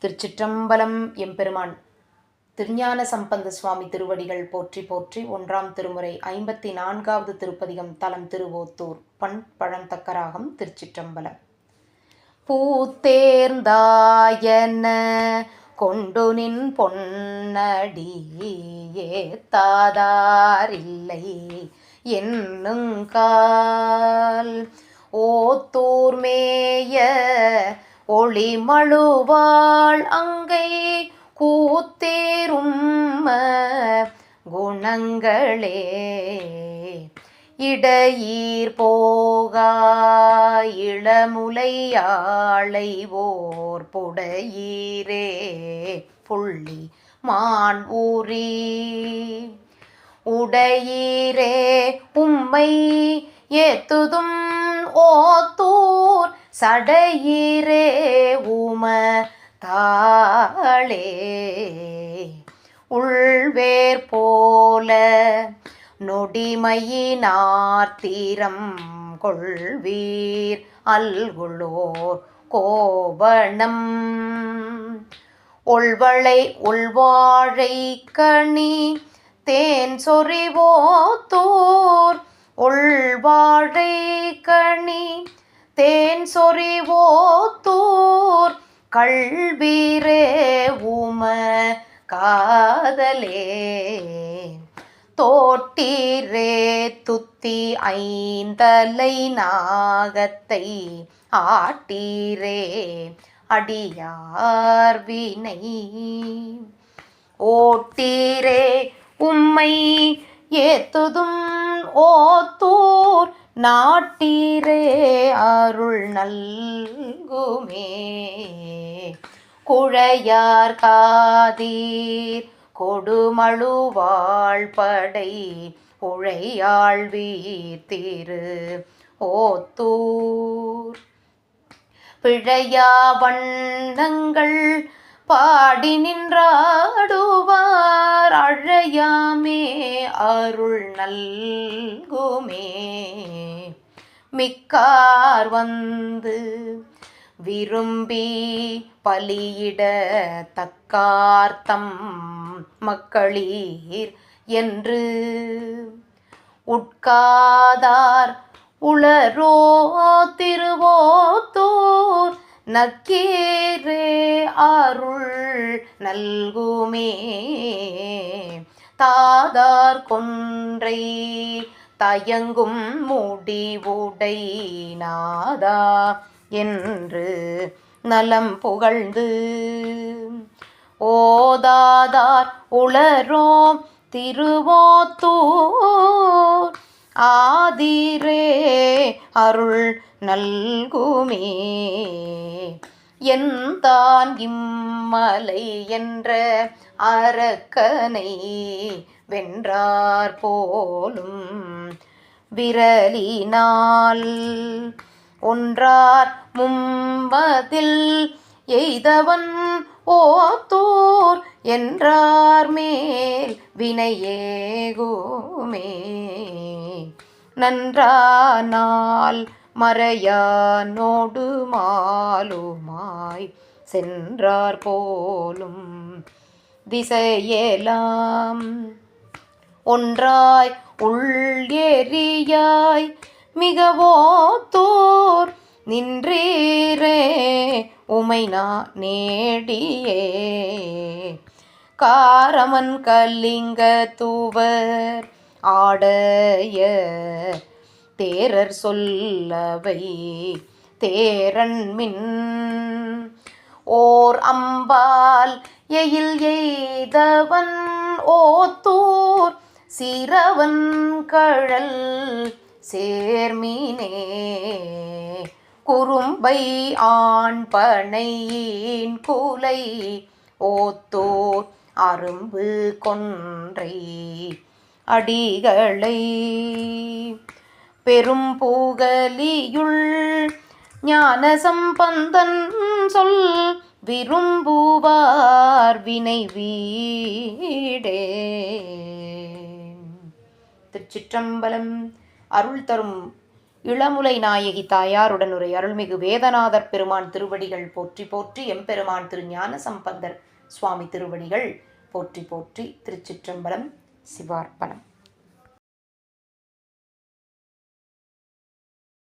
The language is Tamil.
திருச்சிற்றம்பலம். எம்பெருமான் திருஞான சம்பந்த சுவாமி திருவடிகள் போற்றி போற்றி. 1ஆம் திருமுறை 54வது திருப்பதிகம். தலம் திருவோத்தூர். பண் பழந்தக்கராகம். திருச்சிற்றம்பலம். பூத்தேர்ந்தாயன கொண்டு நின் பொன்னடியே தாதாரில்லை என்னுங்கால் ஓத்தூர் மேய ஒளிமழுவாள் அங்கை கூத்தேரும் குணங்களே இடையீர் போகா இளமுலையாளை ஓர் புடையீரே புள்ளி மான் ஊரி உடையீரே உம்மை ஏத்துதும் ஓத்தூர் சடையீரே உம தாளே உள்வேர் போல நொடிமையினார்த்தீரம் கொள்வீர் அல்குளோர் கோவணம் ஒள்வளை உள்வாழை கனி தேன் சொறிவோத்தூர் உள்வாழை கனி தேன் சொறிவோத்தூர் கள்வீரே உம காதலே தோட்டீரே துத்தி ஐந்தலை நாகத்தை ஆட்டீரே அடியார் வினை ஓட்டீரே உம்மை ஏத்துதும் ஓத்தூர் நாட்டீரே அருள் நல்குமே குழையார் காதீர் கொடுமழுவாள் படை உழையாழ்வீர் திரு ஓத்தூர் பிழையா வண்ணங்கள் பாடி நின்றாடுவார் அழையாமே அருள் நல்குமே மிக்கார் வந்து விரும்பி பலியிட தக்கார்த்தம் மக்களீர் என்று உட்காதார் உளரோ திருவோத்தூர் நக்கீரே அருள் நல்குமே தாதார் கொன்றை தயங்கும் முடிவுடை நாதா என்று நலம் புகழ்ந்து ஓதாதார் உளரோம் திருவோத்தூர் ஆதிரே அருள் நல்குமே எந்தான் இம்மலை என்ற அரக்கனை வென்றார் போலும் விரலினால் ஒன்றார் மும்மதில் எய்தவன் ஓத்தூர் என்றார் மேல் வினையேகுமே நன்றானால் மறையானோடு மாலுமாய் சென்றார் போலும் திசையெல்லாம் ஒன்றாய் உள்ளெறியாய் மிகவோத்தூர் நின்றீரே உமைனா நேடியே காரமன் கலிங்க தூவர் ஆடைய தேரர் சொல்லவை தேரன்மின் ஓர் அம்பால் எயில் எய்தவன் ஓத்தூர் சிரவன் கழல் சேர்மீனே குறும்பை ஆண் பனையின் கூலை ஓத்தோர் அரும்பு கொன்றை அடிகளை பெரும் பூகலியுள் ஞான சம்பந்தன் சொல் விரும்புவார் வினை வீடே. திருச்சிற்றம்பலம். அருள் தரும் இளமுலை நாயகி தாயாருடன் உரை அருள்மிகு வேதநாதர் பெருமான் திருவடிகள் போற்றி போற்றி. எம்பெருமான் திருஞான சம்பந்தர் சுவாமி திருவடிகள் போற்றி போற்றி. திருச்சிற்றம்பலம். சிவார்ப்பணம்.